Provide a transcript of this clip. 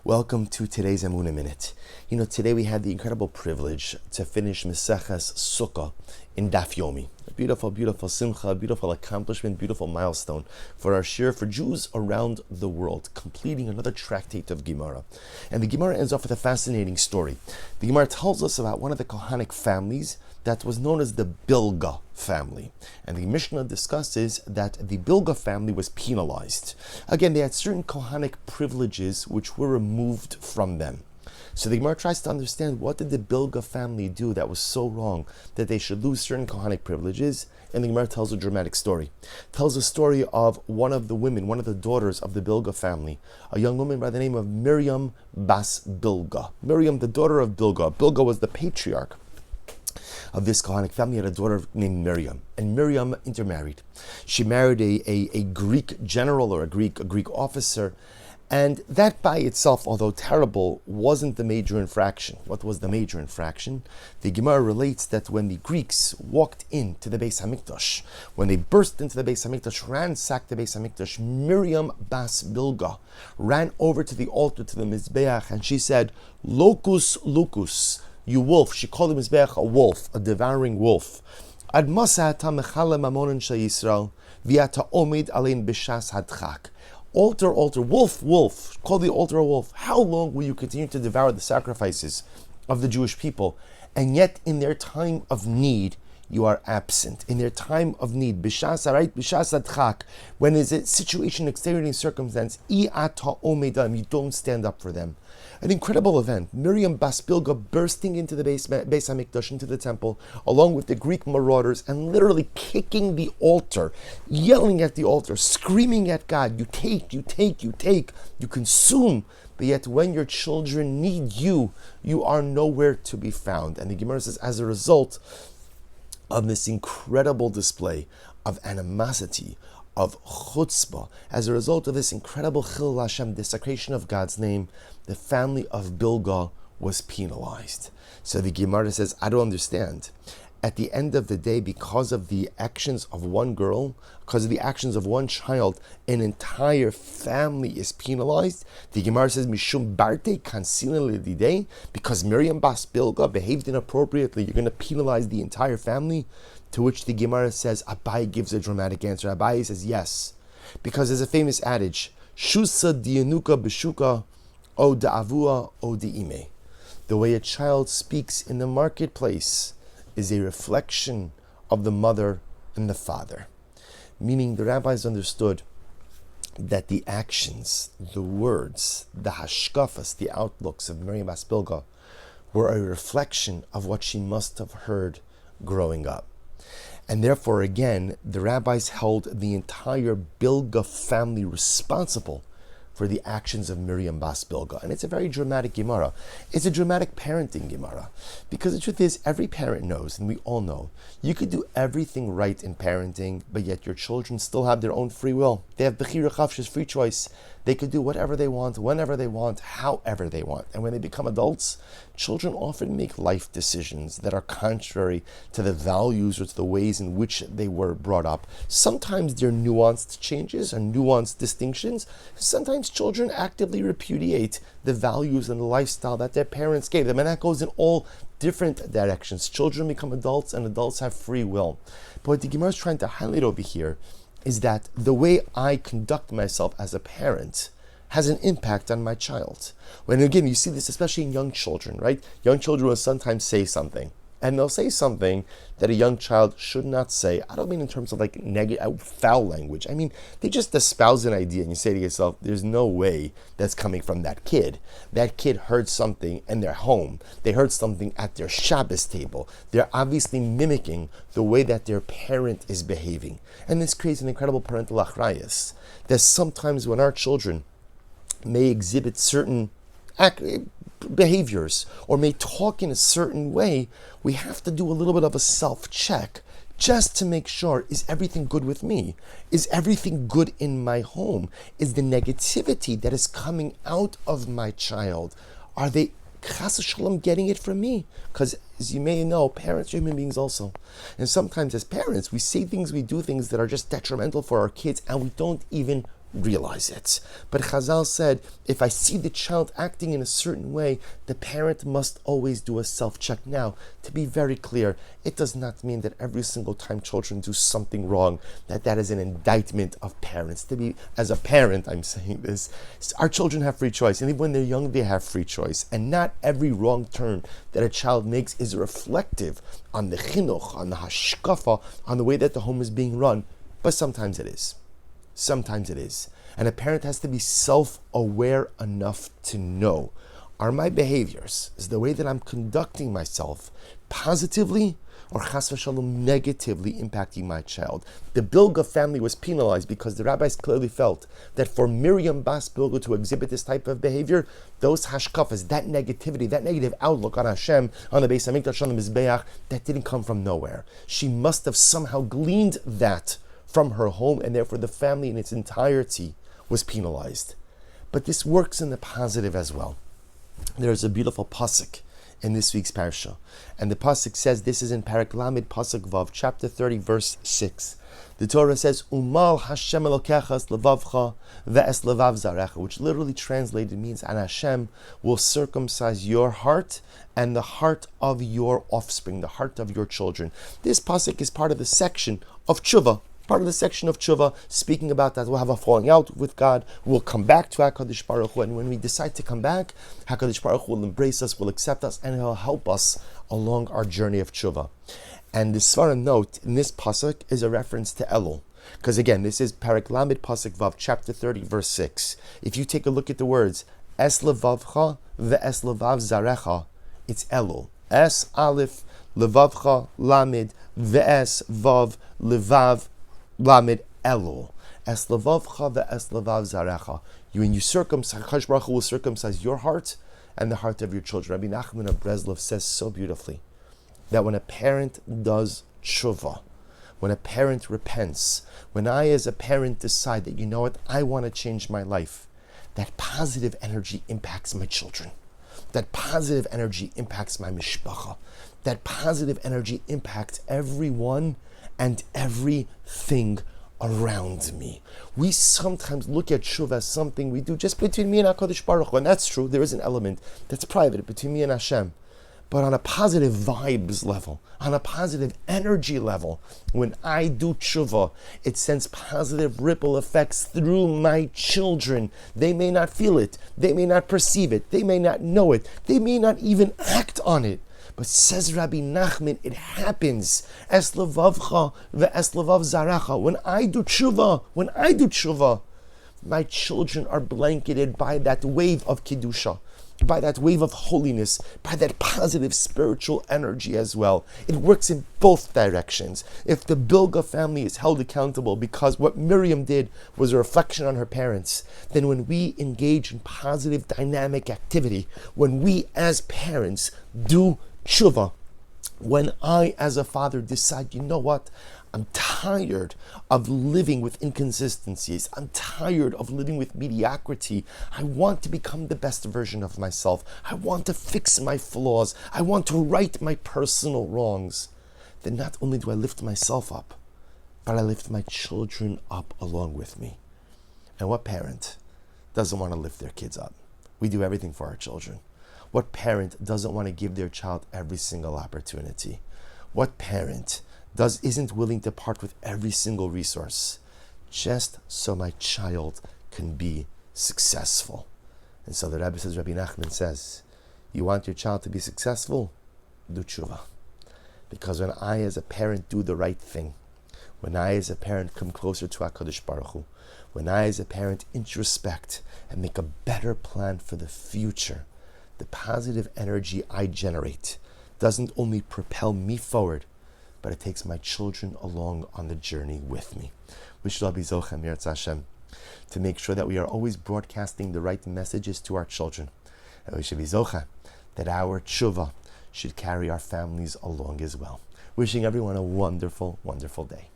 Welcome to today's Emunah Minute. Today we had the incredible privilege to finish Meseches Sukkah in Daf Yomi. A beautiful, beautiful simcha, beautiful accomplishment, beautiful milestone for our shir for Jews around the world, completing another tractate of Gemara. And the Gemara ends off with a fascinating story. The Gemara tells us about one of the Kohanic families that was known as the Bilga family. And the Mishnah discusses that the Bilga family was penalized. Again, they had certain Kohanic privileges which were removed from them. So the Gemara tries to understand, what did the Bilga family do that was so wrong that they should lose certain Kohanic privileges? And the Gemara tells a dramatic story. Tells a story of one of the women, one of the daughters of the Bilga family, a young woman by the name of Miriam Bas Bilga. Miriam, the daughter of Bilga. Bilga was the patriarch of this Kohanic family. Had a daughter named Miriam, and Miriam intermarried. She married a Greek general or a Greek officer, and that by itself, although terrible, wasn't the major infraction. What was the major infraction? The Gemara relates that when the Greeks walked into the Beis Hamikdash, when they burst into the Beis Hamikdash, ransacked the Beis Hamikdash, Miriam Bas Bilga ran over to the altar, to the Mizbeach, and she said, "Locus, locus, you wolf." She called the Mizbeach a wolf, a devouring wolf. Ad masata mechala mamonin shel Yisrael, viata omid alein b'shas hadchak. Altar, altar, wolf, wolf, call the altar a wolf. How long will you continue to devour the sacrifices of the Jewish people? And yet in their time of need, you are absent. In their time of need, b'shas harait, b'shas hadchak, when is a situation, extenuating circumstance, i'ata omedam, you don't stand up for them. An incredible event. Miriam Bas Bilga bursting into the Beis Hamikdash, into the temple, along with the Greek marauders, and literally kicking the altar, yelling at the altar, screaming at God, you take, you take, you take, you consume. But yet when your children need you, you are nowhere to be found. And the Gemara says, as a result of this incredible display of animosity, of chutzpah, as a result of this incredible chil Hashem, desecration of God's name, the family of Bilga was penalized. So the Gemara says, I don't understand. At the end of the day, because of the actions of one girl, because of the actions of one child, an entire family is penalized. The Gemara says, Mishum Barte Kansilin Lididei, because Miriam Bas Bilga behaved inappropriately, you're going to penalize the entire family? To which the Gemara says, Abai gives a dramatic answer. Abai says, yes. Because there's a famous adage, Shusa dianuka b'shuka, o da'avua, o di'ime. The way a child speaks in the marketplace is a reflection of the mother and the father. Meaning the rabbis understood that the actions, the words, the hashkafas, the outlooks of Miriam Bas Bilga were a reflection of what she must have heard growing up. And therefore, again, the rabbis held the entire Bilga family responsible for the actions of Miriam Bas Bilga. And it's a very dramatic Gemara. It's a dramatic parenting Gemara. Because the truth is, every parent knows, and we all know, you could do everything right in parenting, but yet your children still have their own free will. They have Bechira Chavshis, free choice. They could do whatever they want, whenever they want, however they want. And when they become adults, children often make life decisions that are contrary to the values or to the ways in which they were brought up. Sometimes they're nuanced changes or nuanced distinctions. Sometimes children actively repudiate the values and the lifestyle that their parents gave them. And that goes in all different directions. Children become adults and adults have free will. But what the Gemara is trying to highlight over here is that the way I conduct myself as a parent has an impact on my child. When again, you see this especially in young children, right? Young children will sometimes say something, and they'll say something that a young child should not say. I don't mean in terms of like negative, foul language. I mean, they just espouse an idea, and you say to yourself, there's no way that's coming from that kid. That kid heard something in their home. They heard something at their Shabbos table. They're obviously mimicking the way that their parent is behaving. And this creates an incredible parental achrayus. That sometimes when our children may exhibit certain behaviors or may talk in a certain way, we have to do a little bit of a self-check just to make sure, is everything good with me? Is everything good in my home? Is the negativity that is coming out of my child, are they chas v'shalom getting it from me? Because as you may know, parents are human beings also. And sometimes as parents, we say things, we do things that are just detrimental for our kids, and we don't even realize it. But Chazal said, if I see the child acting in a certain way, the parent must always do a self-check. Now, to be very clear, it does not mean that every single time children do something wrong, that is an indictment of parents. As a parent, I'm saying this, our children have free choice, and even when they're young, they have free choice. And not every wrong turn that a child makes is reflective on the chinuch, on the hashkafa, on the way that the home is being run. But sometimes it is. Sometimes it is. And a parent has to be self-aware enough to know, are my behaviors, is the way that I'm conducting myself positively or chas v'shalom negatively impacting my child? The Bilga family was penalized because the rabbis clearly felt that for Miriam Bas Bilga to exhibit this type of behavior, those hashkafas, that negativity, that negative outlook on Hashem, on the Beis Hamikdash, on the Mizbeach, that didn't come from nowhere. She must have somehow gleaned that from her home, and therefore the family in its entirety was penalized. But this works in the positive as well. There's a beautiful pasuk in this week's parsha, and the pasuk says, this is in Parak Lamed pasuk Vav, chapter 30, verse 6. The Torah says, Umal Hashem Elokechas levavcha ve'es levav zarecha, which literally translated means, and Hashem will circumcise your heart and the heart of your offspring, the heart of your children. This pasuk is part of the section of tshuva. Part of the section of tshuva, speaking about that we'll have a falling out with God, we'll come back to HaKadosh Baruch Hu, and when we decide to come back, HaKadosh Baruch Hu will embrace us, will accept us, and He'll help us along our journey of tshuva. And the Svara note in this pasuk is a reference to Elul, because again, this is Parak Lamed pasuk Vav, chapter 30, verse 6. If you take a look at the words, Es levavcha ve'es levav zarecha, it's Elul. Es Aleph levavcha lamed ve'es vav levav Lamed Elul. Es levavcha ve'es levav zarecha. When you circumcise, HaKadosh Baruch Hu will circumcise your heart and the heart of your children. Rabbi Nachman of Breslov says so beautifully that when a parent does tshuva, when a parent repents, when I as a parent decide that, you know what, I want to change my life, that positive energy impacts my children. That positive energy impacts my mishpacha. That positive energy impacts everyone and everything around me. We sometimes look at tshuva as something we do just between me and HaKadosh Baruch Hu, and that's true. There is an element that's private between me and Hashem. But on a positive vibes level, on a positive energy level, when I do tshuva, it sends positive ripple effects through my children. They may not feel it, they may not perceive it, they may not know it, they may not even act on it. But says Rabbi Nachman, it happens. Es levavcha ve'es levav zarecha. When I do tshuva, my children are blanketed by that wave of Kedusha, by that wave of holiness, by that positive spiritual energy as well. It works in both directions. If the Bilga family is held accountable because what Miriam did was a reflection on her parents, then when we engage in positive dynamic activity, when we as parents do tshuva, when I as a father decide, you know what, I'm tired of living with inconsistencies. I'm tired of living with mediocrity. I want to become the best version of myself. I want to fix my flaws. I want to right my personal wrongs. Then not only do I lift myself up, but I lift my children up along with me. And what parent doesn't want to lift their kids up? We do everything for our children. What parent doesn't want to give their child every single opportunity? What parent isn't willing to part with every single resource just so my child can be successful? And so the Rebbe says, Rabbi Nachman says, you want your child to be successful? Do tshuva. Because when I as a parent do the right thing, when I as a parent come closer to HaKadosh Baruch Hu, when I as a parent introspect and make a better plan for the future, the positive energy I generate doesn't only propel me forward, but it takes my children along on the journey with me. We should all be Zochem Yirtz Hashem to make sure that we are always broadcasting the right messages to our children. And we should be Zochem that our tshuva should carry our families along as well. Wishing everyone a wonderful, wonderful day.